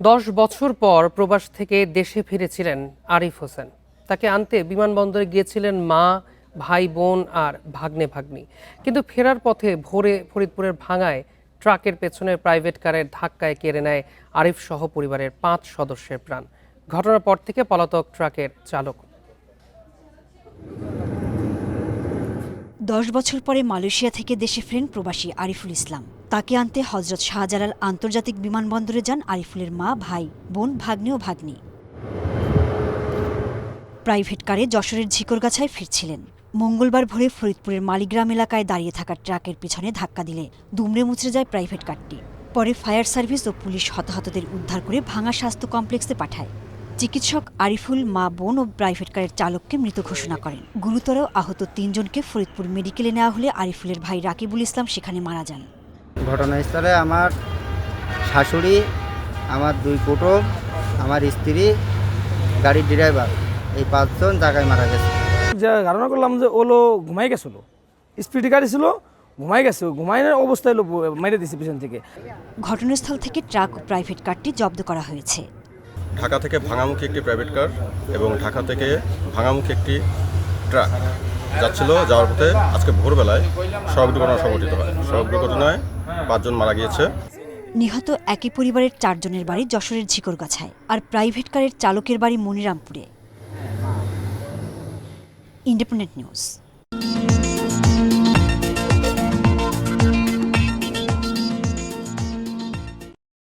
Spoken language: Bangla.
10 বছর পর প্রবাস থেকে দেশে ফিরেছিলেন আরিফ হোসেন। তাকে আনতে বিমানবন্দরে গিয়েছিলেন মা, ভাই বোন আর ভাগ্নে ভাগ্নি। কিন্তু ফেরার পথে ভোরে ফরিদপুরের ভাঙায় ট্রাকের পেছনের প্রাইভেট কারের ধাক্কায় কেড়ে নেয় আরিফ সহ পরিবারের 5 সদস্যের প্রাণ। ঘটনার পর থেকে পলাতক ট্রাকের চালক। 10 বছর পরে মালয়েশিয়া থেকে দেশে ফেরেন প্রবাসী আরিফুল ইসলাম। তাকে আনতে হজরত শাহজালাল আন্তর্জাতিক বিমানবন্দরে যান আরিফুলের মা, ভাই, বোন, ভাগ্নে ও ভাগ্নি। প্রাইভেট কারে যশোরের ঝিকরগাছায় ফিরছিলেন। মঙ্গলবার ভোরে ফরিদপুরের মালিগ্রাম এলাকায় দাঁড়িয়ে থাকা ট্রাকের পিছনে ধাক্কা দিলে দুমড়ে মুচড়ে যায় প্রাইভেট কারটি। পরে ফায়ার সার্ভিস ও পুলিশ হতাহতদের উদ্ধার করে ভাঙা স্বাস্থ্য কমপ্লেক্সে পাঠায়। চিকিৎসক আরিফুল, মা, বোন ও প্রাইভেট কারের চালককে মৃত ঘোষণা করেন। গুরুতর আহত 3 জনকে ফরিদপুর মেডিকেলে নেওয়া হলে আরিফুলের ভাই রাকিবুল ইসলাম সেখানে মারা যান। ঘটনাস্থলে আমার শাশুড়ি, আমার 2 কুটুম, আমার স্ত্রী, গাড়ির ড্রাইভার, এই 5 জন জায়গায় মারা গেছে। যা ধারণা করলাম যে ওলো ঘুমাই গেছিল, স্পিড গাড়ি ছিল, ঘুমাই গেছে, ঘুমাইনের অবস্থায় মেরে দিছে পিছন থেকে। ঘটনাস্থল থেকে ট্রাক ও প্রাইভেট কারটি জব্দ করা হয়েছে। ঢাকা থেকে ভাঙামুখী একটি প্রাইভেট কার এবং ঢাকা থেকে ভাঙামুখী একটি ট্রাক যাচ্ছিল। যাওয়ার পথে আজকে ভোরবেলায় সড়ক দুর্ঘটনা সংঘটিত হয়। সড়ক দুর্ঘটনায় 5 জন মারা গিয়েছে। নিহত একই পরিবারের 4 জনের বাড়ি যশোরের ঝিকরগাছায়, আর প্রাইভেট কারের চালকের বাড়ি মনিরামপুরে। Independent news.